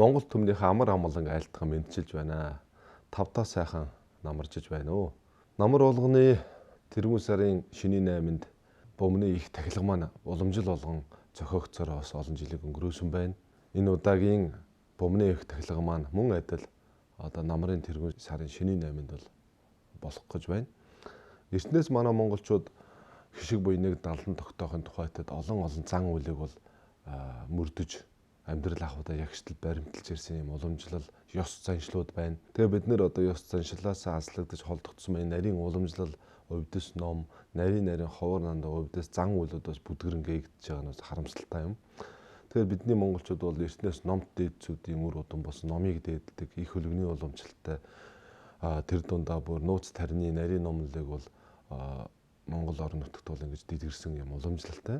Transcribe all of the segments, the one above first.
Монгол төмнийхээ амар амгалан айлтхан мэдчилж байна. Тавтаа сайхан намарчиж байна уу. Намар болгоны тэргүүн сарын шөнийн 8-нд бөмбөний их тахилга маань уламжил болгон зохиогцороо бас олон жилиг өнгөрөөсөн байна. Энэ удаагийн бөмбөний их тахилга маань мөн адил одоо намрын тэргүүн сарын шөнийн 8-нд бол болох гэж байна. Эртнээс манай монголчууд хишиг буй нэг далдан тогтоохын тухайтад олон зан үйлийг бол мөрдөж амьдрал ахуйдаа ягштал баримталж ирсэн юм уламжлал ёс заншлууд байна. Тэгээ бид нэр одоо ёс заншлаас аслагдаж холдогдсон байна. Нарийн уламжлал, увдис ном, нарийн ховор нандаа увдис зан үйлүүд бас бүдгэрэнгээгдэж байгаа нь харамсалтай юм. Тэгэхээр бидний монголчууд бол эртнээс номт дээдсүүдийн үр удам болсон номыг дээддэг их хөлөгний уламжлалтай тэр дундаа бүр нууц тарины нарийн номлолыг бол Монгол орон нутагт бол ингэж дэлгэрсэн юм уламжлалтай.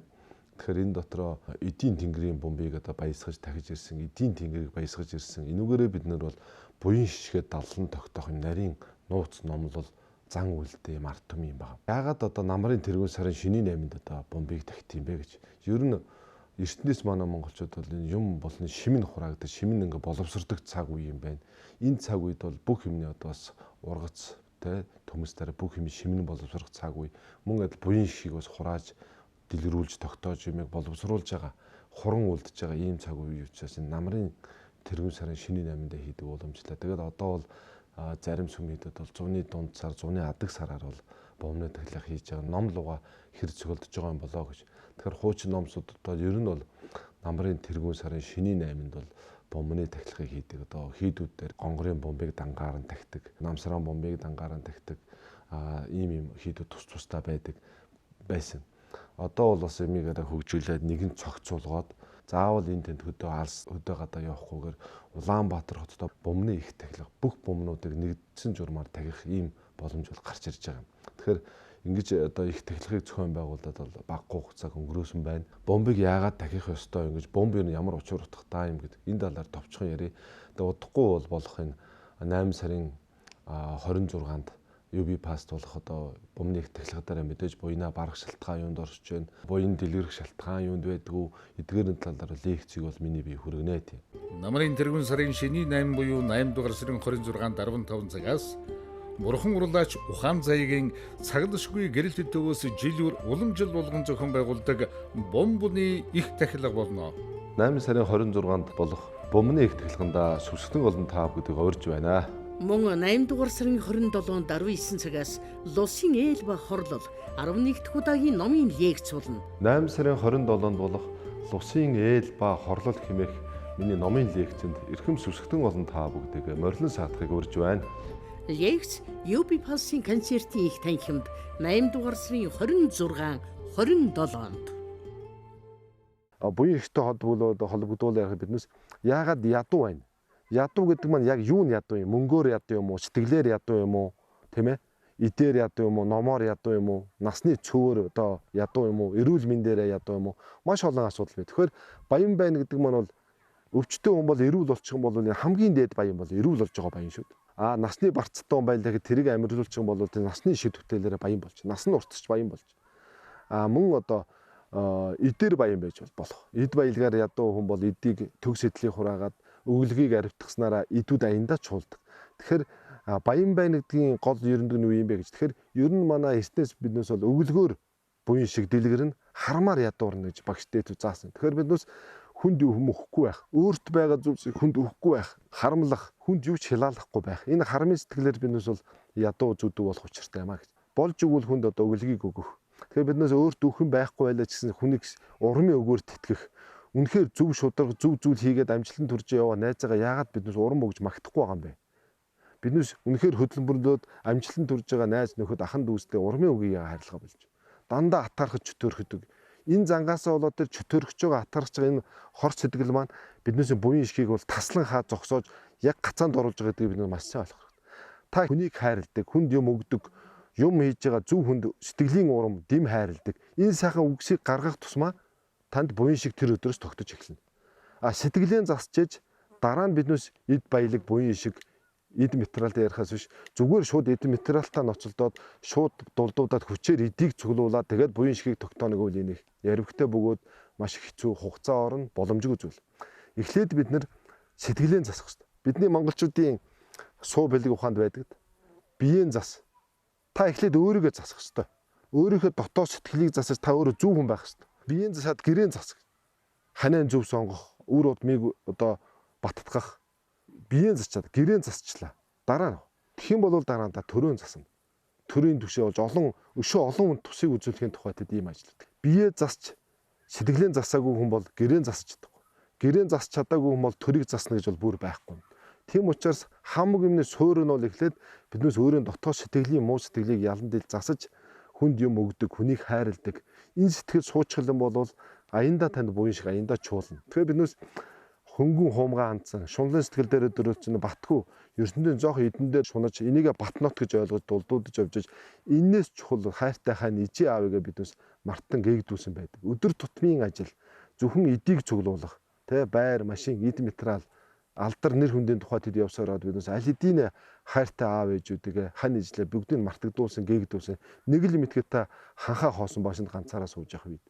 Тэгэхээр энэ дотроо эдийн тэнгэрийн бомбыг одоо баясгаж дахиж ирсэн, эдийн тэнгэрийг баясгаж ирсэн. Энүүгээрээ бид нар бол буян шишгээд даллан тогтоох юм нарийн нууц номлол зан үйлдэл юм ард түмэн юм байна. Яагаад одоо намрын тэргүүн сарын шөнийн 8-нд одоо бомбыг тахих юм бэ гэж. Ер нь эртнээс манай монголчууд бол энэ юм болон шимэн хураагдаж, шимэн ингээ боловсрдог цаг үе юм байна. Энэ цаг үед бол бүх юмны одоо бас ургац төмөс дараа бүх юм шимэн боловсрох цаг үе. Мөн адил буян шишийг бас хурааж дэлгэрүүлж тогтоож юмыг боловсруулж байгаа хуран үлдэж байгаа ийм цаг үе учраас энэ намрын тэргүүн сарын шөнийн 8-нд хийдэг уламжлалаа. Тэгээд одоо бол зарим сүмийдэд бол зуны дунд сар, зуны адаг сараар бол бомбны тахилга хийж байгаа. Ном луга хэр цогөлдөж байгаа юм болоо гэж. Тэгэхээр хуучин номсуудад бол ер нь бол намрын тэргүүн сарын шөнийн 8-нд бол бомбны тахилгыг хийдэг. Одоо хийдүүд дээр гонгорын бомбыг дангаар нь тахидаг, намсран бомбыг дангаар нь тахидаг ийм хийдүүд тус тустай байдаг байсан. Одоо бол бас эмигээр хөгжүүлээд нэгэн цогцолгоод заавал энэ тэнд хөдөө гадаа явахгүйгээр Улаанбаатар хотод бомбны их тахилга бүх бомбнуудыг нэгдсэн журмаар тахих ийм боломж бол гарч ирж байгаа юм. Тэгэхээр ингэж одоо их тахилгыг зохион байгуулад бол багагүй хугацааг өнгөрөөсөн байна. Бомбыг яагаад тахих ёстой юм гэж бомб юу ямар учир утгатай юм гэдэг энэ талаар товчхон ярив. Тэгээ удахгүй бол болох энэ 8 сарын 26-нд UB паст болох одоо бомбны их тахилгаараа мэдээж буйна барах шалтгаан юунд орж байна. Буян дэлгэрэх шалтгаан юунд байдгүй. Эдгээрийн талаар лекцийг бол миний бие хүргэнэ тийм. Намрын тэргүүн сарын шөнийн 8 буюу 8 дугаар сарын 26-нд 15 цагаас Бурхан урлаач ухаан заягийн цаглашгүй гэрэлт төвөөс жилүүр уламжил болгон зохион байгуулдаг бомбны их тахилга болно. 8 сарын 26-нд болох бомбны их тахилганд сүсгэн олон таав гэдэг орж байна. Мөн 8 дугаар сарын 27-нд 19 цагаас Лусын ээл ба хорлол 11 дахь удаагийн номын лекц болно. 8 сарын 27-нд болох Лусын ээл ба хорлол хэмээх миний номын лекцэнд эрхэм сүсгэн олон таав гэдэг морилон саатахыг урьж байна. Лекц UB Pulse-ийн концертын их танхимд 8 дугаар сарын 26, 27-нд. Буян ихтэй холбогдуулах биднес яагаад ядуу байна? Ядуу гэдэг маань яг юу нь ядуу юм? Мөнгөөр ядуу юм уу? Сэтгэлээр ядуу юм уу? Тийм ээ? Идээр ядуу юм уу? Номоор ядуу юм уу? Насны цөвөр одоо ядуу юм уу? Эрүүл мэндээр ядуу юм уу? Маш олон асуудал бай. Тэгэхээр баян байна гэдэг маань бол өвчтөе хүн бол эрүүл болчих юм бол хамгийн дээд баян бол эрүүл болж байгаа баян шүү. Насны барцтай хүн байлаа гэхэд тэрийг амьрлуулчих юм бол насны шид хөтөлөөрөө баян болж, нас нь уртсч баян болж. Мөн одоо эдээр баян байж болох. Эд баялгаар ядуу хүн бол эдийг төг сэтлийг хураагаад өглөгийг аривтгаснараа эдүүд аяндаа чуулдаг. Тэгэхээр баян байна гэдгийн гол ерөндөг нь юу юм бэ гэж. Тэгэхээр ер нь манай эснээс биднээс бол өглөөгөр буян шиг дэлгэрнэ хармаар ядуурна гэж багш дээд заасан. Тэгэхээр биднээс хүнд юу хөмөхгүй байх, өөрт байгаа зүйлсийг хүнд өгөхгүй байх, харамлах, хүнд юу ч хилаалахгүй байх. Энэ хармын сэтгэлээр биднээс бол ядуу зүдүү болох учиртай юм а гэж. Болж өгвөл хүнд одоо өглөгийг өгөх. Тэгэхээр биднээс өөрт өгөх юм байхгүй байлаа ч гэсэн хүнийг урмын өгөөр тэтгэх. Үнэхээр зөв шударга, зөв зүйл хийгээд амжилтанд хүрч яваа найзаагаа яагаад биднээс урам өгж магтахгүй байгаа юм бэ? Биднээс үнэхээр хөдөлмөрлөөд амжилтанд хүрж байгаа найз нөхөд ахын дүүстэй урмын өгье харилцаа болж. Дандаа атаархаж чөтөөрөхөдөг. Энэ зангаасаа болоод тэр чөтөөрөгч байгаа атаарч байгаа энэ хор сэтгэл маань биднээс буян ишгийг бол таслан хаа зогсоож яг гацаанд оруулж байгаа гэдгийг бид маш сайн ойлгох. Та хүнийг хайрладаг, хүнд юм өгдөг, юм хийж байгаа зөв хүнд сэтгэлийн урам, дэм хайрладаг. Энэ сайхан үгсийг гаргах тусмаа танд буян шиг тэр өдрөөс тогтож эхэлнэ. Сэтгэлийн засчиж дараа нь биднээс эд баялаг буян шиг эд материалд ярихаас биш зүгээр шууд эд материалтаа ноцолдоод шууд дулдуудаад хүчээр эдийг цуглуулад тэгээд буян шигийг тогтооно гэвэл энийг яривхтай бөгөөд маш хэцүү хугацаа орно боломжгүй зүйл. Эхлээд бид нэр сэтгэлийн засах хэрэгтэй. Бидний монголчуудын суу бэлэг ухаанд байдаг. Биеийн зас. Та эхлээд өөрийгөө засах хэрэгтэй. Өөрийнхөө дотоод сэтгэлийг засаж та өөрөө зөв хүн байх хэрэгтэй. Биеийн засаад гэрээ засах. Ханаа зөв сонгох, үр удмыг одоо баттгах. Биеийн засчаад гэрээ засчлаа. Дараа нь. Тэгэх юм бол дараа нь та төрөө засна. Төрийн түвшээ болж өшөө олон хүнд тусыг үзүүлэхийн тухай тэд ийм ажилладаг. Бие засч сэтгэлийн засаагүй хүн бол гэрээ засч чадахгүй. Гэрээ засч чадаагүй хүн бол төрийг засна гэж бол бүр байхгүй. Тийм учраас хамаг юмны суурь нь бол эхлээд биднээс өөрийн дотоод сэтгэлийн муу сэтгэлийг ялан дийл засаж хүнд юм өгдөг, хүнийг хайрладаг. Энэ сэтгэл суучхал юм бол аяндаа танд буян шиг аяндаа чуулна. Тэгэхээр биднээс хөнгөн хуумгаа хандсан, шунлын сэтгэл дээр дөрөвчнө батгүй, ертөндөө жоох эдэндээ шунаж энийгээ батнот гэж ойлгож дулдуудаж явж энээс чухал хайртай хань ижи аавыгаа биднээс мартан гээгдүүлсэн байдаг. Өдөр тутмын ажил зөвхөн эдийг цуглуулах, байр, машин, эд материал, алдар нэр хүндийн тухай тэд явсараад биднээс аль хэдийн хайртай аав ээжүүдээ хань ижлээ бүгдийг мартагдуулсан, гээгдүүлсэн. Нэг л мэдхэд та ханхаа хоосон башинд ганцаараа сууж явах үед.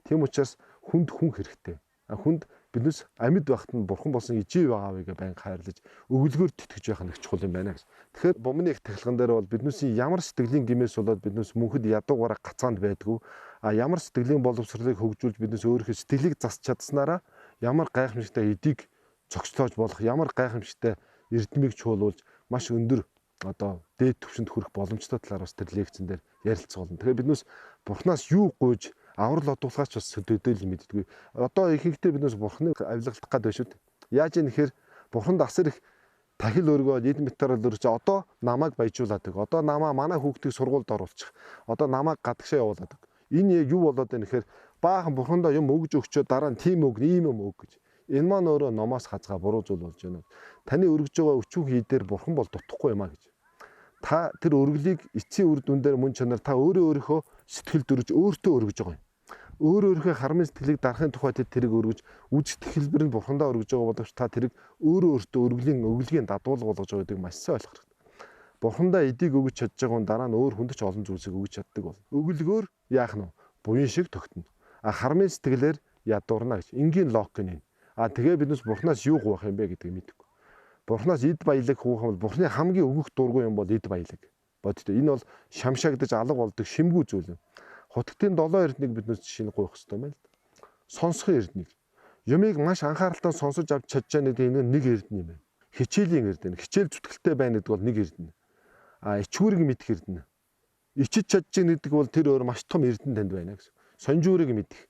Тийм учраас хүнд хүн хэрэгтэй. Хүнд биднээс амьд байхад нь бурхан болсон ижив аавыгаа байнга хайрлаж өгөлгөөр тэтгэж байх нэг чухал юм байна гэж. Тэгэхээр бомны их тахилган дээр бол биднээсийн ямар сэтгэлийн гимээс болоод биднээс мөнхөд ядуугаараа гацаанд байдгүй. Ямар сэтгэлийн боловсролыг хөгжүүлж биднээс өөрийнхөө сэтгэлийг засч чадсанараа ямар гайхамшигтай эдийг цогцлоож болох, ямар гайхамшигтай эрдмийг чуулуулж маш өндөр одоо дээд түвшинд хүрэх боломжтой талаар бас тэр лекцэн дээр ярилцсан болно. Тэгэхээр биднээс бурхнаас юу гуйж аврал одуулгаач бас төдийлөл мэддэггүй. Одоо ихэнхдээ биднээс бурхныг авилгалдах гээд байна шүү дээ. Яаж юм нэхэр бурханд асар их тахил өргөө эд материал өргөж одоо намайг баяжуулаад иг. Одоо намаа манай хүүхдийг сургуульд оруулчих. Одоо намайг гадагшаа явуулаад иг. Энэ яг юу болоод байна нэхэр баахан бурхандаа юм өгж өгчөө дараа нь тийм үг, ийм юм өг гэж. Энэ маань өөрөө номоос хазгаа буруу зүйл болж байна. Таны өргөж байгаа өчүүх хийдээр бурхан бол дутхгүй юм а гэж. Та тэр өргөлийг эцсийн үр дүн дээр мөн чанар та өөрийнхөө сэтгэл дөрж өөртөө өргөж байгаа юм. Өөрийнхөө хармын сэтгэлийг дарахын тухай тэрийг өргөж үжигдэх хэлбэр нь бурхандаа өргөж байгаа боловч та тэрийг өөртөө өглөгийн дадуулга болгож байгаа гэдгийг маш сайн ойлгох хэрэгтэй. Бурхандаа эдийг өгж чадж байгаа хүн дараа нь өөр хүнд ч олон зүйлсийг өгж чаддаг бол. Өглөгөөр яах нь вэ? Буян шиг тогтно. Хармын сэтгэлээр ядуурна гэж. Энгийн логик нь. Тэгээ биднээс бурхнаас юу гуйх юм бэ гэдгийг мэдэхгүй. Бурхнаас эд баялаг гуйх юм бол бурхны хамгийн өгөх дургүй юм бол эд баялаг. Бодтой. Энэ бол шамшаагдаж алга болдог шимгүү зүйл юм. Хотгтын 7 эрднийг биднээс жишээ нь гуйх хэрэгтэй юм байна л да. Сонсохын эрднийг. Юмыг маш анхааралтай сонсож авч чадж байгаа нэг эрдэн юм байна. Хичээлийн эрдэн. Хичээл зүтгэлтэй байна гэдэг бол нэг эрдэн. Ичгүүрийг мэдэх эрдэн. Ичиж чадж байгаа гэдэг бол тэр өөр маш том эрдэн танд байна гэсэн. Сонжуурыг мэдэх.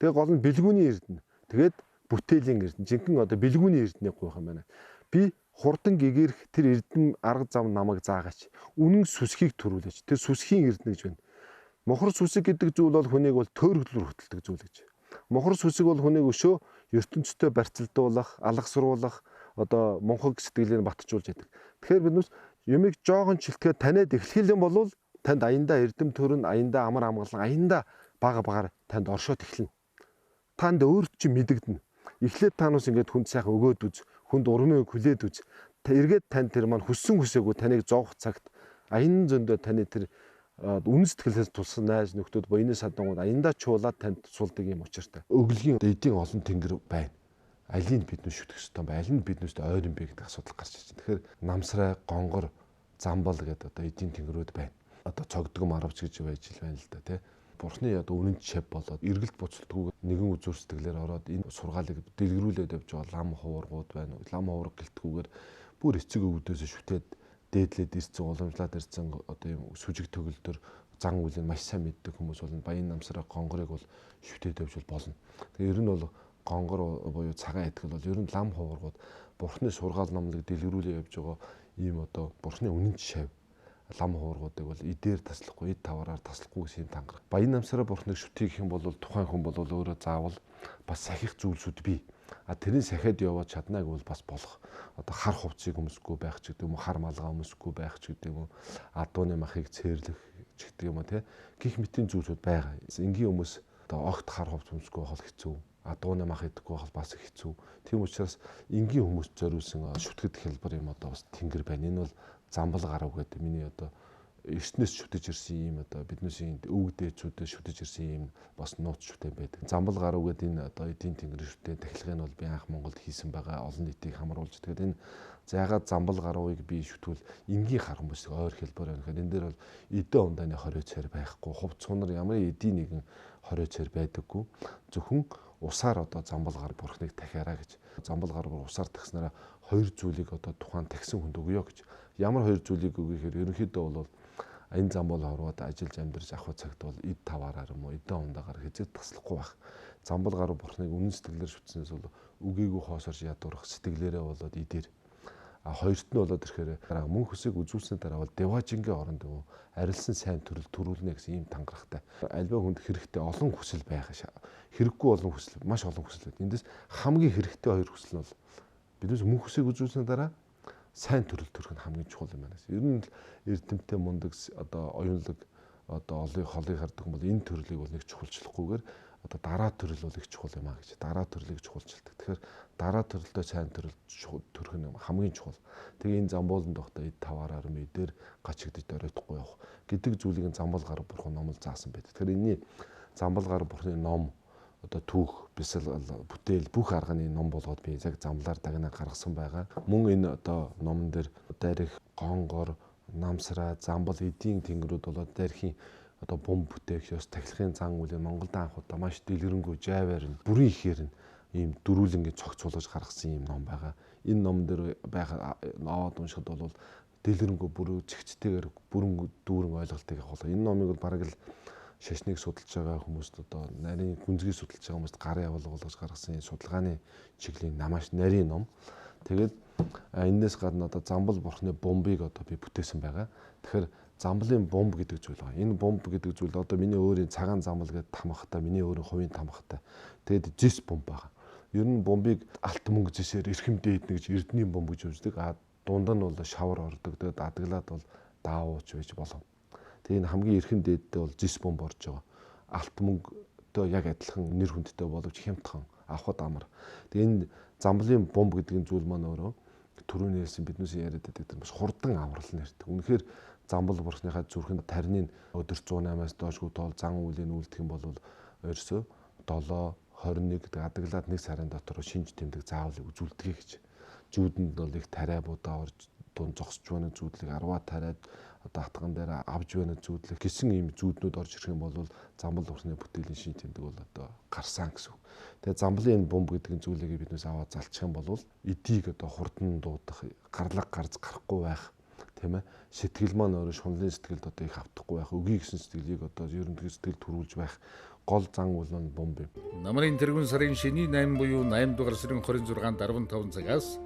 Тэгээ гол нь бэлгүүний эрдэн. Тэгээд бүтээлийн эрдэн. Жинхэнэ одоо бэлгүүний эрднийг гуйх юм байна. Би хурдан гэгэрх тэр эрдэн арга зам намайг заагаач. Үнэн сүсхийг төрүүлээч. Тэр сүсхийн эрдэн гэж байна. Мохор сүсэг гэдэг зүйл бол хүнийг бол төөргөлөөр хөтэлдэг зүйл гэж. Мохор сүсэг бол хүнийг өшөө ертөнцтэй барьцалдуулах, алгасруулах, одоо мунхаг сэтгэлийг батжуулж яадаг. Тэгэхээр биднээс юмыг жоохон чилтгээд таниад эхлэх юм бол танд аяндаа эрдэм төрн, аяндаа амар амгалан, аяндаа бага багаар танд оршоод эхэлнэ. Танд өөрт чи мэдэгдэнэ. Эхлээд танаас ингээд хүнд сайхан өгөөд үз, хүнд урмыг хүлээд үз. Эргээд тань тэр маань хүссэн хүсээгүй таныг зоох цагт аян зөндөө таны тэр үнэн сэтгэлээс тулсан найз нөхдөд боёны садангууд аяндаа чуулаад танд сулдаг юм учиртай. Өглөгийн эдийн олон тэнгэр байна. Алийг бид нүс шүтэх ёстой бай. Аль нь биднээсээ ойр юм бэ гэдэг асуудал гарч ирж байна. Тэгэхээр намсрай, гонгор, замбал гэдэг одоо эдийн тэнгэрүүд байна. Одоо цогдгом аравч гэж байж л байна л да тий. Бурхны одоо үнэн чав болоод эргэлт буцалтгүй нэгэн үзүүр сэтгэлээр ороод энэ сургаалыг дэлгэрүүлээд явж байгаа лам хуургууд байна. Лам хуурга гэлтгүүгээр бүр эцэг өвгдөөс шүтээд дээдлээд ирсэн уламжлаад ирсэн одоо юм сүжиг төгөлдөр зан үйлийг маш сайн мэддэг хүмүүс бол баян намсраа гонгорыг бол шүтээд явж болно. Тэгээ ер нь бол гонгор буюу цагаан итгэл бол ер нь лам хуургууд бурхны сургаал номлыг дэлгэрүүлээ явж байгаа ийм одоо бурхны үнэн шав лам хуургуудыг бол эдээр таслахгүй, эд таваараар таслахгүй гэсэн тангараг. Баян намсраа бурхныг шүтэх юм бол тухайн хүн бол өөрөө заавал бас сахих зүйлсүүд бий. Тэрийг сахиад яваад чаднаг бол бас болох. Одоо хар хувцсыг өмсөхгүй байх ч гэдэг юм уу, хар малгай өмсөхгүй байх ч гэдэг юм уу, адууны махыг цээрлэх ч гэдэг юм уу тий. Гих мэтийн зүйлсүүд байгаа. Энгийн хүмүүс одоо огт хар хувцс өмсөхгүй бол хэцүү. Адууны мах идэхгүй бол бас хэцүү. Тийм учраас энгийн хүмүүст зориулсан шүтгэд хэлбэр юм одоо бас тэнгэр байна. Энэ бол замбал гарав гэдэг миний одоо эртнээс шүтэж ирсэн ийм одоо биднээс өвгдээчүүдээс шүтэж ирсэн ийм бас нууц шүтэн байдаг. Замбал гарав гэдэг энэ одоо эдийн тэнгэрийн шүтэн тахилгыг нь бол би анх Монголд хийсэн байгаа, олон нийтийг хамруулж. Тэгэхээр энэ яагаад замбал гаравыг би шүтвэл энгийн хархан биш ойр хэлбэр байна. Тэгэхээр энэ дээр бол эдэн ундааны хорио цаар байхгүй. Хувц сунар ямар эдийн нэгэн хорио цаар байдаггүй. Зөвхөн усаар одоо замбал гар бурхныг дахиараа гэж. Замбал гар усаар тагснараа хоёр зүйлийг одоо тухайн тагсан хүнд өгөө гэж. Ямар хоёр зүйлийг өгөх гэхээр ерөнхийдөө бол энэ замбал хорвоод ажиллаж амьдарч авах цагт бол эд таваараар юм уу эдэн ундаагаар хэзээ таслахгүй байх. Замбал гар бурхныг үнэн сэтгэлээр шүтснээс бол үгээгүй хоосорж ядуурах сэтгэлээрээ болоод идээр. Хоёрт нь болоод ирэхээр мөн хүсийг үзүүлсний дараа бол деважингийн оронд арилсан сайн төрөл төрүүлнэ гэсэн ийм тангарахтай. Альва хүнд хэрэгтэй олон хүсэл байх хэрэггүй олон хүсэл маш олон хүсэл байдаг. Эндээс хамгийн хэрэгтэй хоёр хүсэл нь бол биднээс мөн хүсийг үзүүлсний дараа сайн төрөл төрөх нь хамгийн чухал юм байна. Ер нь эрдэмтэн мундаг одоо оюунлаг одоо олыг холыг хардаг юм бол энэ төрлийг бол нэг чухалчлахгүйгээр одоо дараа төрөл бол их чухал юм а гэж. Дараа төрлийг чухалчилдаг. Тэгэхээр дараа төрлөө сайн төрөл төрөх нь хамгийн чухал. Тэгээ энэ замбууланд дохдоо эд таваараар мэдээр гачигдж оройтхгүй явах гэдэг зүйлийг замбал гар бурхан номол заасан байдаг. Тэгэхээр энэний замбал гар бурханы ном одоо түүх бисэл бүтээл бүх арганы ном болгоод би яг замлаар дагнаа гаргасан байгаа. Мөн энэ одоо номон дээр дайрах гонгор намсраа замбал эдийн тэнгэрүүд болоод дайрхийн одоо бум бүтээх ёс тахилгын зан үйл Монголд анх удаа маш дэлгэрэнгүй жайвар нь бүрэн ихээр нь ийм дөрүүлэнгийн цогцолгож гаргасан ийм ном байгаа. Энэ ном дээр байгаа аваад уншихад бол дэлгэрэнгүй бүрэн зэгцтэйгээр бүрэн дүүрэн ойлголтыг авах. Энэ номыг бол бараг л шашныг судалж байгаа хүмүүст одоо нарийн гүнзгий судалж байгаа хүмүүст гарын явуулгаж гаргасан судалгааны чиглэлийн намааш нарийн ном. Тэгээд энэс гадна одоо замбал бурхны бомбыг одоо би бүтээсэн байгаа. Тэгэхээр замблын бомб гэдэг зүйл байгаа. Энэ бомб гэдэг зүйл одоо миний өөрийн цагаан замбал гэдэг тамхтай, миний өөрийн хувийн тамхтай. Тэгээд жис бомб байгаа. Ер нь бомбыг алт мөнгө жишээр эрхэм дээд нэгж эрдэнийн бомб гэж үздэг. Дунд нь бол шавар ордог. Тэгээд адаглаад бол даавууч байж болно. Тэгээ энэ хамгийн эрхэм дээдтэй бол жис бомб орж байгаа. Алт мөнгөтэй яг адилхан нэр хүндтэй боловч хямдхан авахд амар. Тэгээ энэ замблын бомб гэдэг зүйл маань өөрөө түрүүний хэлсэн биднээс яриад байдаг бас хурдан аврал нэрдэг. Үнэхээр замбал бурхныхаа зүрхэнд тарныг өдөр 108-аас доошгүй тоол зан үйлийн үлдэх юм бол ерөөсөө 7 21 гэдэг адаглаад нэг сарын дотор шинж тэмдэг заавал үзүүлдэг гэж. Зүүдэнд бол их тариа будаа орж дунд зогсож байна зүүдлийг 10-аа тариад одоо хатган дээр авж байна зүүдлэх гэсэн ийм зүүднүүд орж ирэх юм бол замбал бурхны бүтээлийн шинж тэмдэг бол одоо гарсан гэсэн. Тэгээ замблын бомб гэдэг зүйлийг биднээс аваад залчих юм бол эдийг одоо хурдан дуудах, гарлаг гарч гарахгүй байх тийм ээ. Сэтгэл маань өөрөө шунлын сэтгэлд одоо их автахгүй байх, өгийн гэсэн сэтгэлийг одоо ерөнхий сэтгэл төрүүлж байх гол зан үйл нь бомб юм. Намрын тэргүүн сарын шөнийн 8 буюу 8 дугаар сарын 26-нд 15 цагаас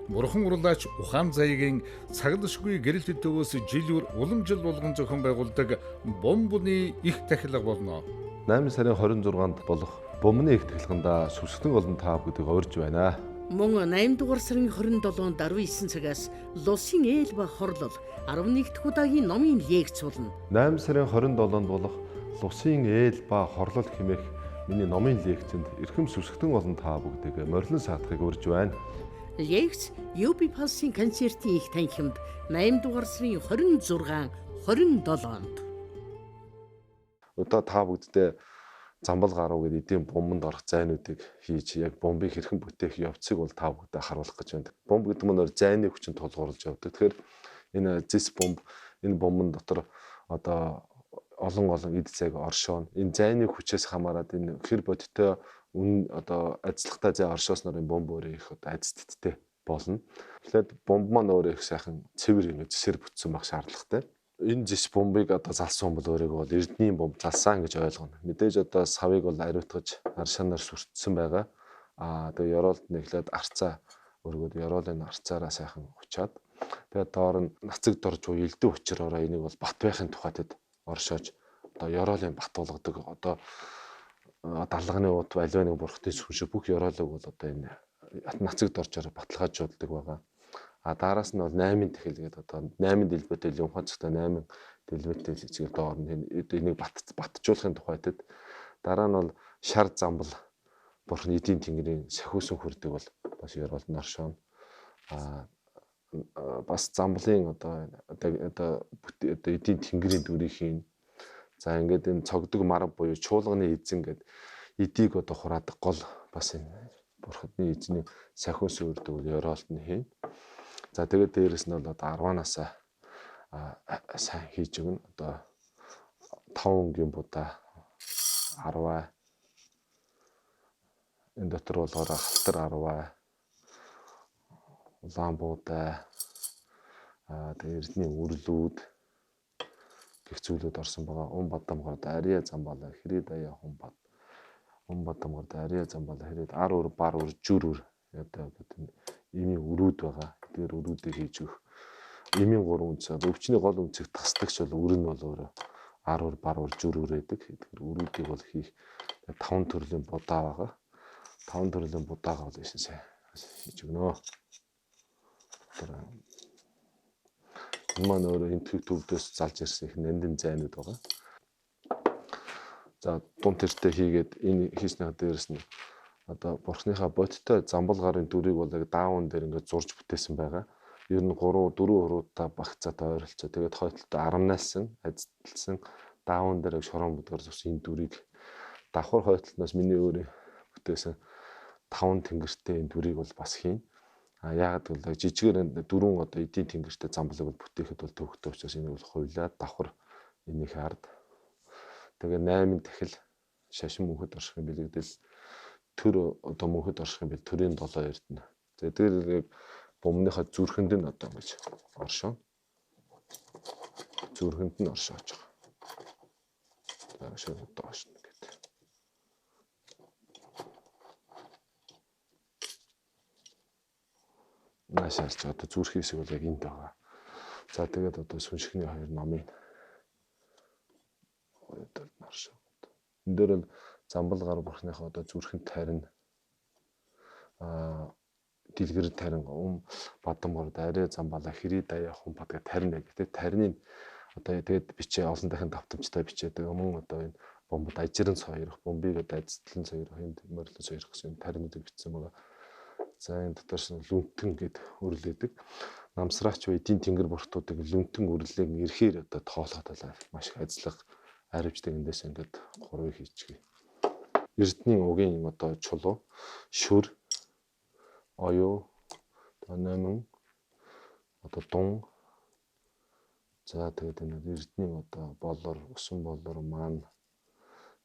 Бурхан урлаач ухаан заягийн цаглашгүй гэрэлт төвөөс жилүүр уламжил болгон зохион байгуулдаг бомбны их тахилга болно. 8 сарын 26-нд болох бомбны их тахилганда сүсгтэн олон таав гэдэг орж байна. Мөн 8 дугаар сарын 27-нд 19 цагаас Лусын ээл ба хорлол 11 дахь удаагийн номын лекц болно. 8 сарын 27-нд болох Лусын ээл ба хорлол хэмээх миний номын лекцэнд эрхэм сүсгтэн олон таав гэдэг морилон саатахыг урьж байна. Лекц UB Pulse-ийн концертын их танхимд 8 дугаар сарын 26, 27-нд. Одоо та бүгддээ замбал гарав гэдэг эдийн бомбонд орох зайнуудыг хийж яг бомбыг хэрхэн бүтээх явцыг бол та бүгдээ харуулах гэж байна. Бомб гэдэг нь зайны хүчин тулгуурлаж явдаг. Тэгэхээр энэ зис бомб энэ бомбон дотор одоо олон эд зайг оршоон. Энэ зайны хүчээс хамаарат энэ хэр бодиттой одоо ажиллахтай зай оршоосноор энэ бомб өөрөө их одоо айцтдтэй болно. Тэгэхээр бомб маань өөрөө их сайхан цэвэр ингэ зэсээр бүтсэн байх шаардлагатай. Энэ зис бомбыг одоо залсан бол өөрийгөө бол эрдэнийн бомб залсан гэж ойлгоно. Мэдээж одоо савыг бол ариутгаж ар шанаар сүртсэн байгаа. Тэгээ ёроолд нэглээд арцаа өргөд ёроолын арцаараа сайхан учаад тэгээ доор нь нацаг дорж уу элдэн учраараа энийг бол бат байхын тухайтад оршоож одоо ёроолын бат болгодог одоо далганы ут аливаа нэг бурхтын сүншиг бүх ёроолыг бол одоо энэ нацаг доржоор баталгаажуулдаг байгаа. Дараас нь бол 8 тэхэл гэдэг одоо 8 дэлбэтэй юмхацтай 8 дэлбэтэй зэцгээр доор нь энийг батжуулахын тухайтад дараа нь бол шар замбал бурхны эдийн тэнгэрийн сахиусан хүрдэг бол бас ёроолд нь оршоон. бас замблын одоо эдийн тэнгэрийн дүрийг хийн. За ингээд энэ цогдөг мар буюу чуулганы эзэн гэдэг эдийг одоо хураадаг гол бас энэ бурхадны эзний сахиун сүрдэг ёроолт нь хийн. За тэгээд дээрэс нь бол одоо 10-аасаа сайн хийж өгнө. Одоо 5 өнгийн будаа 10 энэ дотор болохоор халтар 10 улаан буудай тэгээд эрдний үрлүүд гэх зүйлүүд орсон байгаа. Бадамгорд ария замбала хэрэг даяа бадамгорд ария замбала хэрэг ар өр бар өр жүр өр одоо имийн өрүүд байгаа. Тэр өрүүдийг хийж өгөх. Имийн 3 үнц. Өвчний гол үнцийг тасдагч бол өр нь бол өөрөө ар өр бар өр жүр өр гэдэг. Тэгэхээр өрүүдийг бол хийх 5 төрлийн будаа байгаа. 5 төрлийн будаага бол ийсэн сайн хийж өгнө. Энэ маань өөрөө энэ төвдөөс залж ирсэн их нандин зайнууд байгаа. За дунд тэртээ хийгээд энэ хийснийхаа дээрээс нь одоо бурхныхаа бодиттой замбал гарын дүрийг бол яг даавн дээр ингээд зурж бүтээсэн байгаа. Ер нь 3 4 хуруутай багцаатай ойролцоо. Тэгээд хойдолтой арамнаасан, ажилтсан даавн дээр шорон бүдгээр зурсан энэ дүрийг давхар хойдолтноос миний өөрөө бүтээсэн 5 тэнгэртэй энэ дүрийг бол бас хийн. Яагаад гэвэл жижигээр дөрвөн одоо эдийн тэнгэртэй замблыг бол бүтээхэд бол төвөгтэй учраас энийг бол хуйлаад давхар энийх ард. Тэгээ 8 дахил шашин мөнхөд оршихын бэлэгдэл төр одоо мөнхөд оршихын бэл төрийн 7 эрдэнэ. За тэр бомныхаа зүрхэнд нь одоо ингэж оршоо. Зүрхэнд нь оршоож байгаа. За шууд одоо оршно гэдэг. Наашаарч одоо зүрх хэсэг бол яг энд байгаа. За тэгээд одоо сүншигний 2 номын хоёрдол маршаа. Энд дээр нь замбал гар бурхныхаа одоо зүрхэнд тарина дэлгэр тарин бадамгорд арай замбала хэрэг даяа бад гэх тарина гэдэг. Тариныг одоо тэгээд бичээ олон дахин давтамжтай бичээд мөн одоо энэ бомбод ажиран соёрох, бомбыг одоо ажидлан соёрох, энд морилон соёрох гэсэн таринуудыг бичсэн байгаа. За энэ дотроос нь лүнтэн гэд өрлөдөг. Намсраач ба эдийн тэнгэр буртуудыг лүнтэн өрлөг ирэхээр одоо тоолоход маш их ажиллах аривчдаг эндээс ингээд 3-ыг хийчихье. Эрдний угийн одоо чулуу, шүр, оюу, номин, одоо дун. За тэгээд энэ эрдний одоо болор, усан болор маань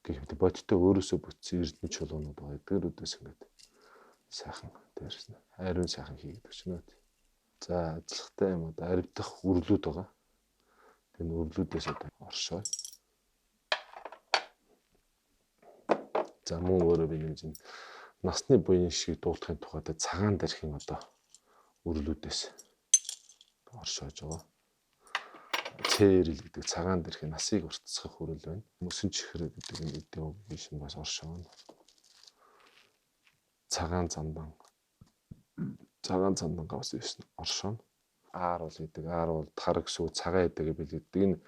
гэх мэт бодиттой өөрөөсөө бүтсэн эрдний чулуунууд байгаа. Эдгээрүүдээс ингээд сайхан дээрс нь ариун сайхан хийгдэж байна. За ажиллахтай юм одоо аривдах үрлүүд байгаа. Энэ үрлүүдээс одоо оршоо. За мөн өөрөө би нэг юм насны буян шиг дуулахын тухайд цагаан дэрхийн одоо үрлүүдээс оршоож байгаа. Цээрэл гэдэг цагаан дэрхийн насыг уртсгах үрэл байна. Мөсөн чихэр гэдэг энэ эдийн угийн шин бас оршоо. Цагаан зандан гавс ирсэн оршоо. Аар бол гэдэг. Аар бол тараг сүү цагаан эдэг билэгддэг. Энэ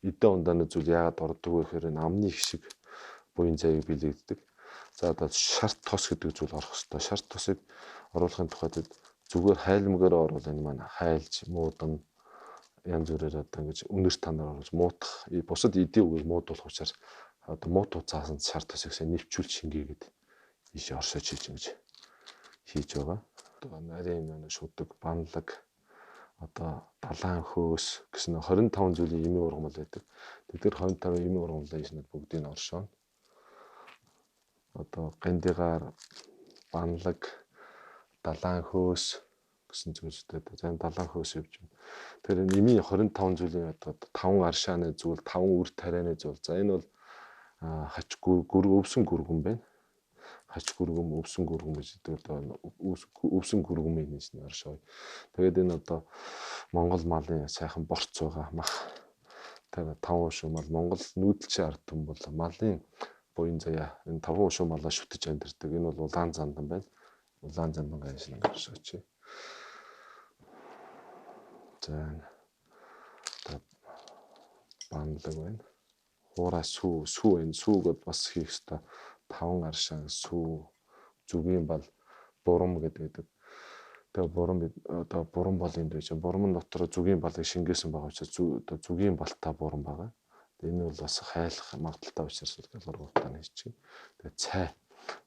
эдэн ундааны зүйл яагаад ордог вэ гэхээр амны их шиг буян зайг билэгддэг. За одоо шарт тос гэдэг зүйл орох хэвээр. Шарт тосыг оруулахын тулд зүгээр хайлмгаар оруулах энэ маань хайлж муудан янз бүрээр одоо ингэж үнэр танаар оруулж муутах. Бусад эдийн үгийг муудуулах учраас одоо муутуу цаасан шарт тосыг нэвчүүл шингээгээд ийшээ оршиж хийж байгаа. Одоо нарийн шүдэг, банлаг, одоо далайн хөөс гэсэн 25 зүйлийн эмийн ургамал байдаг. Тэр 25 эмийн ургамлын ийшнүүд бүгдийг оршоо. Одоо гандигаар, банлаг, далайн хөөс гэсэн зүйлстэй. За далайн хөөс явж байна. Тэр эмийн 25 зүйлийн одоо 5 аршааны зүйл, 5 үр тарианы зүйл. За энэ бол хач өвсөн гүргэн байна. Хач гүргэн, өвсөн гүргэн гэж одоо өвсөн гүргэмийн нэшний оршоо. Тэгээд энэ одоо Монгол малын сайхан борц байгаа мах. Тэгээд 5 шуу мал Монгол нүүдэлчин ард түмэн бол малын буян заяа энэ 5 шуу малаа шүтэж амьдэрдэг. Энэ бол улаан зандан байна. Улаан зандан гайшин оршооч. За банлаг байна. Хуура сүү энэ сүүгээд бас хийх ёстой. 5 аршаан сүү зүгийн бал дурам гэдэг. Тэгээ буран бол энд байж бурман дотор зүгийн балыг шингээсэн байгаа учраас одоо зүгийн балтай буран байгаа. Тэгээ энэ бол бас хайлах магадaltaй учраас галуургуудаа хийчих. Тэгээ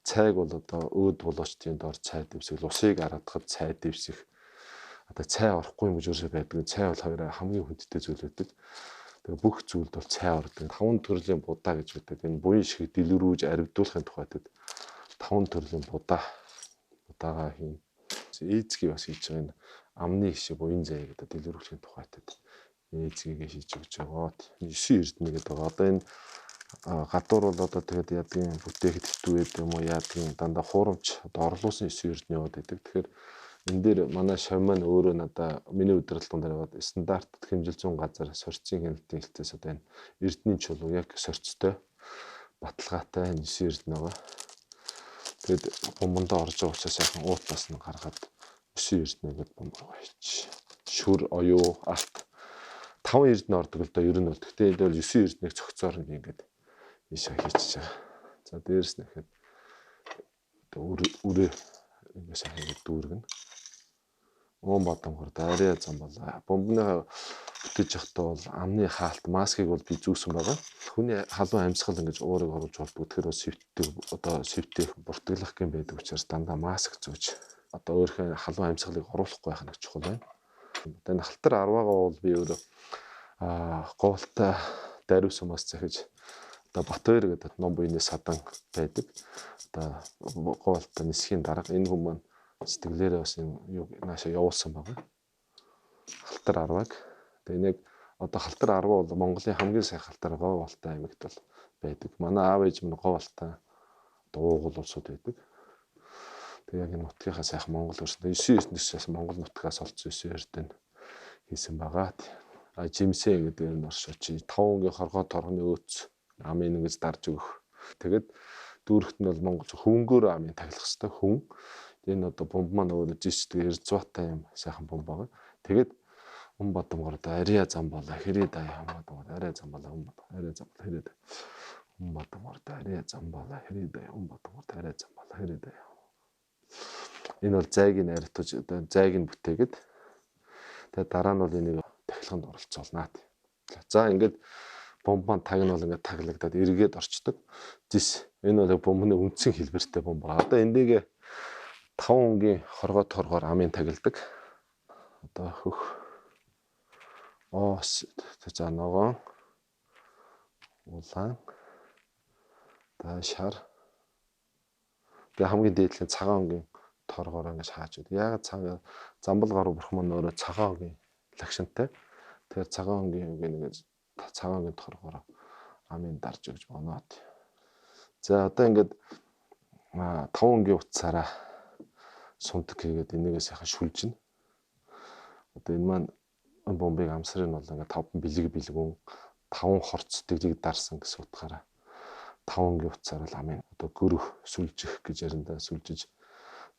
цайг бол одоо өөд болоочтын дор цай дэвсэх, усыг араадахад цай дэвсэх. Одоо цай орохгүй юм гэж юусоо байдаг. Цай бол хоёр хамгийн хүндтэй зүйл байдаг. Тэгээ бүх зүйлд бол цай ордог. 5 төрлийн будаа гэж байдаг. Энэ буян шиг дэлгэрүүлж аривдуулахын тухайд 5 төрлийн будаага хийн. Ээцгийг бас хийж байгаа энэ амны хишээ буян зай гэдэг дэлгэрүүлэхийн тухайд ээцгийг хийж өгч байгаа. 9 эрдэнэ гэдэг байгаа. Одоо энэ гадуур бол одоо тэгээд ядгийн бүтээхэд хитүүгээд юм уу ядгийн дандаа хуурамч одоо орлуулсан 9 эрдэнэ яваад байдаг. Тэгэхээр энэ дээр манай шав маань өөрөө надаа миний удирдлагын дээр байгаа стандарт хэмжил зүүн газар сорцын хяналтын хэлтээс одоо энэ эрдэнийн чулуу яг сорцтой баталгаатай 9 эрдэнэ байгаа. Тэгээд бомбондоо орж байгаа учраас яхан уутлаас нь гаргаад 9 эрдэнэ гэдэг бомб руу хийчих. Шүр оюу алт 5 эрдэнэ ордог л доо ер нь бол. Гэхдээ энэ бол 9 эрдэнэг цогцоор нь ингээд ийшээ хийчихэж байгаа. За дээрэс нь ихэд үрээ ингээд сайн дүүргэн. Уун бадамгар дайраа зам болоо. Бомбны бүтэж явахдаа бол амны хаалт маскыг бол би зүүсэн байгаа. Хүний халуун амьсгал ингэж уурыг оруулж болдог. Тэгэхээр свитэх буртаглах гэм байдаг учраас дандаа маск зүүж одоо өөрийнхөө халуун амьсгалыг оруулахгүй байх нь чухал байна. Одоо халтар 10-аагаа бол би өөрөө говьлтай даруйсан мас захиж одоо Батбаяр гэдэг ном буйны садан байдаг. Одоо говьлтай нисхийн дарга энэ хүмүүс маань сэтгэлээрээ бас юу наашаа явуулсан байгаа. Халтар 10-аг. Тэгээ нэг одоо халтар 10 бол Монголын хамгийн сайн халтар говьлтай аймагт бол байдаг. Манай аав ээж минь говьлтай дуугуул улсууд байдаг. Тэгээ яг энэ нутгийнхаа сайхан Монгол өрсөнд 9 эрдэнэс Монгол нутгаас олцсон 9 эрдэнэ хийсэн байгаа. Жимсээ гэдэг нь оршооч 5 өнгийн хоргоо торгоны өөц амын ингэж дарж өгөх. Тэгээд дүүрэгт нь бол монгол хөнгөөр амын таглах хэвээр хүн. Энэ одоо бомб маань өөрөө жиштэй эрдзватай юм сайхан бомб байгаа. Тэгээд Бадамгар ария зам болоо хэрэг даа Бадамгар ария зам болоо ария зам хэрэг даа Бадамгар ария зам болоо хэрэг даа Бадамгар ария зам болоо хэрэг даа. Энэ бол зайг нь аритаж одоо зайг нь бүтээгээд тэгээд дараа нь бол энийг тахилганд оролцуулнаа. За ингээд бомб маань тагнал ингээд таглагдаад эргээд орчдөг. Зис энэ бол бомбны үндсэн хэлбэртэй бомб. Одоо эндээ 5 өнгийн хоргоо торгоор амын тагилдаг. Одоо хөх за ногоон улаан шар тэгээ хамгийн дээдлийн цагаан өнгийн торгоор ингэж хааж өгдөг. Яг замбал гаруй бурхан маань өөрөө цагаан өнгийн лагшинтай. Тэгэхээр цагаан өнгийн ингэж цагаан өнгийн торгоор амын дарж өгч боноод. За одоо ингээд 5 өнгийн утсаараа сундаг хийгээд энийгээ сайхан шүлжинэ. Одоо энэ маань бомбыг амсрын бол ингээд 5 бэлгүүн 5 хорц дэглэг дарсан гэсэн утгаараа 5 өнгийн утсаар л амын одоо гөрөх сүлжих гэж яриндаа сүлжиж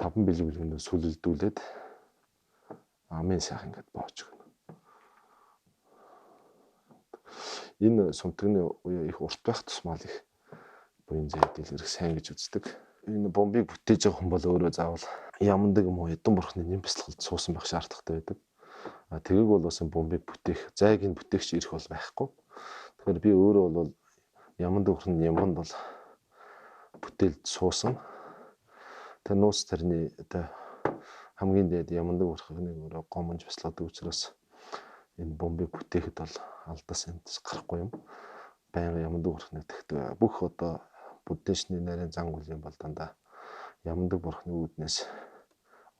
5 бэлгүүнээ сүлэлдүүлээд амын сайхан ингээд боож өгнө. Энэ сунтагны үе их урт байх тусмал их буян зай дэлгэрэх сайн гэж үздэг. Энэ бомбыг бүтээж байгаа хүн бол өөрөө заавал ямандаг юм уу эдэн бурхны нэмбэслэлд суусан байх шаардлагатай байдаг. Тэгээг бол бас бомбыг бүтээх, зайг нь бүтээгч ирэх бол байхгүй. Тэгэхээр би өөрөө бол ямандаг бурхны нэмбэнд бол бүтээлд суусан. Тэгээ нууц тарны одоо хамгийн дээд ямандаг бурхны өөрөө гомонж бясалгадаг учраас энэ бомбыг бүтээхэд бол алдаас эндээс гарахгүй юм. Байнга ямандаг бурхны тэгдэг. Бүх одоо буддичны нарийн зан үлийн бол дандаа ямандаг бурхны үүднээс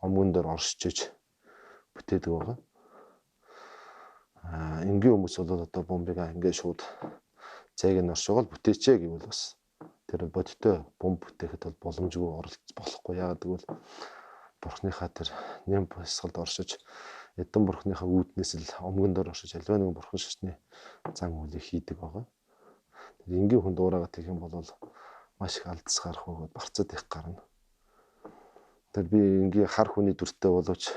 омгон дээр оршиж бүтээдэг байгаа. Энгийн хүмүүс бол одоо бомбыг ингээ шууд зайг нь оршоогоо бүтээчээ гэвэл бас тэр бодиттой бомб бүтээхэд бол боломжгүй оролцох болохгүй. Яагаад гэвэл бурхныхаа тэр нэм бясалгалд оршиж эдэн бурхныхаа үүднээс л омгон дээр оршиж альва нэгэн бурхан шашны зан үйлийг хийдэг байгаа. Тэр энгийн хүн дуурайгаад гэх юм бол маш их алдас гарах бөгөөд барцад их гарна. Тэр би энгийн хар хүний дүртэй боловч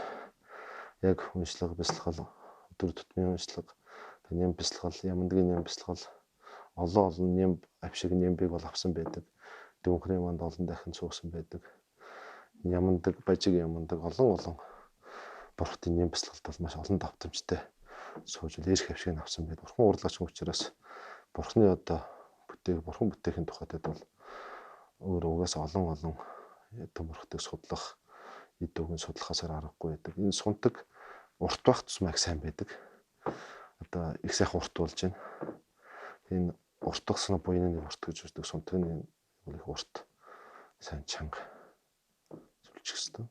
яг хүншлэг бясалгал өдөр тутмын хүншлэг нэм бясалгал ямандгийн нэм бясалгал олон нэм авшиг нэмбийг бол авсан байдаг. Дөнгөний манд олон дахин суусан байдаг. Ямандаг бажиг ямандаг олон бурхтын нэм бясалгалд бол маш олон давтамжтай сууж ирэх хавшиг авсан байд. Бурхан урлагч учраас бурхны одоо бурхан бүтээхийн тухайд бол өөр угаасаа олон төмөрхтөг судлах, эд үгэн судлахасаар аргагүй байдаг. Энэ сунтаг урт байх тусмайг сайн байдаг. Одоо их сайхан урт болж байна. Энэ уртгсан буйны урт гэж үздэг сунтагны их урт сайн чанга сүлжих хэвээр.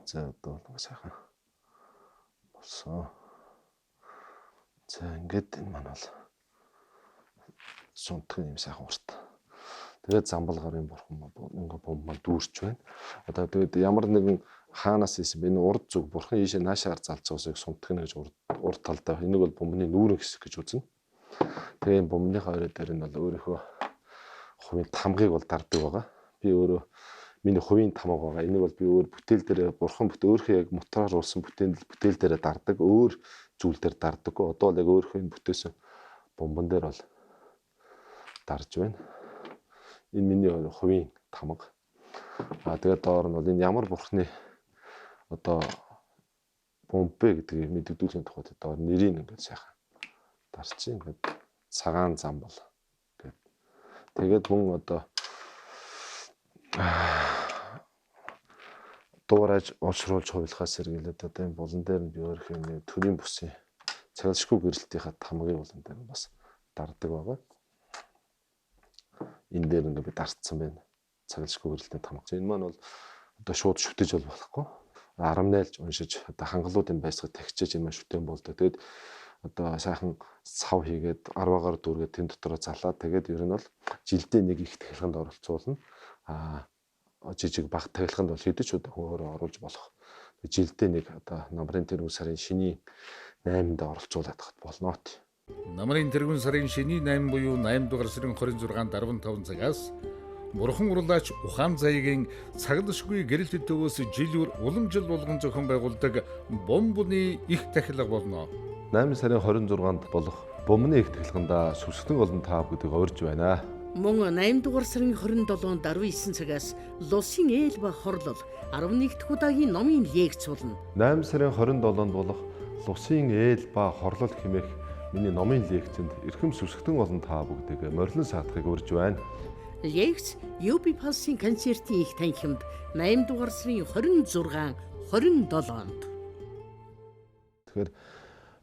За одоо сайхан болсон. За ингээд энэ маань бол сунтагны юм сайхан урт. Тэгээд замбалгарын бурхан ингээ бомб маань дүүрч байна. Одоо тэгээд ямар нэгэн хаанаас ийсэн энэ урд зүг бурхан ийшээ наашаар залцаасыг сунтагна гэж урд талдаа энийг бол бомбны нүүрэн хэсэг гэж үзнэ. Тэгээд бомбныхаа орой дээр нь бол өөрийнхөө хувийн тамгыг бол дарддаг байгаа. Би өөрөө миний хувийн тамга байгаа. Энийг бол би өөр бүтээл дээр бурхан өөрийнхөө яг мотороор уулсан бүтээл дээр дарддаг. Өөр зүйл дээр дардаггүй. Одоо л яг өөрийнхөө бүтээсэн бомбон дээр бол дарж байна. Энэ миний хувийн тамга. Тэгээд доор нь бол энэ ямар бурхны одоо бомбэ гэдгийг мэддэгдүүлэх тухайд доор нэрийг ингээд сайхан дарчих. Ингээд цагаан замбал гэдэг. Тэгээд мөн одоо дуурайж олшруулж хувилахаас сэргийлээд одоо энэ булан дээр нь би өөрийнхөө төрийн бүсийн цаглшгүй гэрэлтийнхаа тамгыг булан дээр нь бас дарддаг байгаа. Энэ дээр ингээ би дарцсан байна. Цаглшгүй гэрэлтийн тамга. Энэ маань бол одоо шууд шүтэж бол болохгүй. 10 найлж уншиж одоо хангалуудын байсгал тагчиж энэ маань шүтэн болдог. Тэгээд одоо сайхан сав хийгээд 10-аар дүүргээд тэн дотроо залаад тэгээд ер нь бол жилдээ нэг их тахилганд оролцуулна. Жижиг баг тахилганд бол хэдэж удаа өөрөө оруулж болох. Жилдээ нэг одоо намрын тэргүүн сарын шиний 8-нд оролцуулаад хат болно. Намрын тэргүүн сарын шиний 8 буюу 8 дугаар сарын 26-нд 15 цагаас Бурхан урлаач Ухаан заягийн цаглашгүй гэрэлт төвөөс жилүүр уламжил болгон зохион байгуулдаг бомбны их тахилга болно. 8 сарын 26-нд болох бомбны их тахилганда сүсгэн олон таав гэдэг орж байна. Мөн 8 дугаар сарын 27-нд 19 цагаас Лусын ээл ба хорлол 11 дахь удаагийн номын лекц болно. 8 сарын 27-нд болох Лусын ээл ба хорлол хэмээх миний номын лекцэнд эрхэм сүсгэн олон таав гэдэг морилон саатахыг урьж байна. Лекц UB Pulse-ийн концертын их танхимд 8 дугаар сарын 26, 27-нд. Тэгэхээр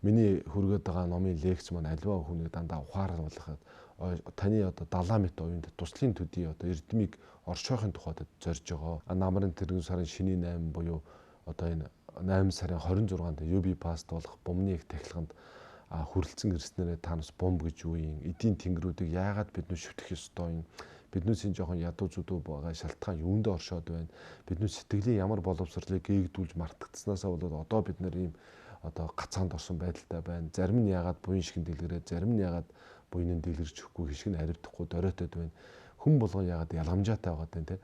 миний хүргээд байгаа номын лекц маань альва хүнийг дандаа ухааруулахад таны одоо 70 мэт уянд туслын төдий одоо эрдмийг оршихын тухайд зорж байгаа. Намрын тэргүүн сарын шиний 8 буюу одоо энэ 8 сарын 26-нд UB Pulse болох бомбны их тахилганд хүрэлцэн ирснээрээ та нас бомб гэж юу юм? Эдийн тэнгэрүүдийг яагаад бид нүд шүтэх ёстой юм? Биднүүсийн жоохон ядуу зүдүү байгаа шалтгаан юунд оршоод байна? Бидний сэтгэлийн ямар боловсролыг гээгдүүлж мартагдсанаасаа болоод одоо бид нэр ийм одоо гацаанд орсон байдалтай байна. Зарим нь яагаад буян шиг дэлгэрээд, зарим нь яагаад буйныг дэлгэрч өгөхгүй, хишиг нь харивдахгүй доройтод байна. Хүн болгон яагаад яламжаатай байгаа юм те?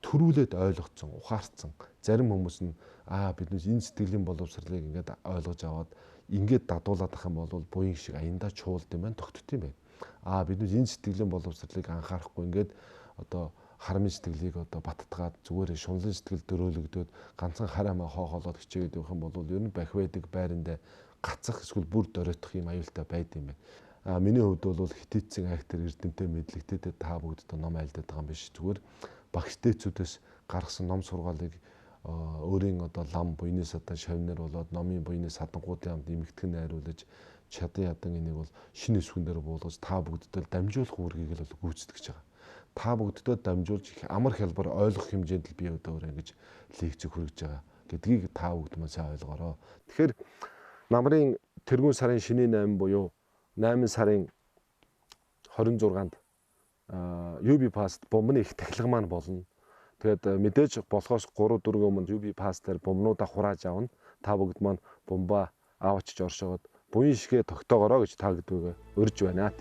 Төрүүлээд ойлгоцсон, ухаарцсан. Зарим хүмүүс нь биднээс энэ сэтгэлийн боловсролыг ингээд ойлгож аваад ингээд дадуулаад ах юм бол буян шиг аяндаа чуулд юм байна, тогтд юм байна. Биднээс энэ сэтгэлийн боловсролыг анхаарахгүй ингээд одоо харамын сэтгэлийг одоо баттгаад зүгээр шунлан сэтгэл дөрөөлөгдөөд ганцхан харамаа хоохолоод хичээгээд явах юм бол ер нь бах байдаг байранд гацах эсвэл бүр доройтох юм аюултай байд юм байна. Миний хувьд бол хитээцсэн актер эрдэмтэй мэдлэгтэй та бүгд ном айлдаад байгаа юм биш зүгээр багштэйцүүдээс гаргасан ном сургаалыг өөрийн одоо лам буйны садан шавнаар болоод номын буйны садангуудын хамт эмэгтгэн найруулж чадан ядан энийг бол шинэ өсгөн дээр буулгаж та бүгддээ дамжуулах үүргийг л гүйцэтгэж байгаа. Та бүгддээ дамжуулж амар хялбар ойлгох хэмжээнд л би одоо ингэж лекцийг хүргэж байгаа гэдгийг та бүгд маань сайн ойлгоорой. Тэгэхээр намрын тэргүүн сарын шиний 8 буюу 8 сарын 26-нд UB Pulse бомбны их тахилга маань болно. Тэгээд мэдээж болохоос 3-4 өмнө UB Pulse дээр бомбнуудаа хурааж авна. Та бүгд маань бомбаа аваачиж оршоод буян шигээ тогтоогоорой гэж та гэдгийг урьж байна.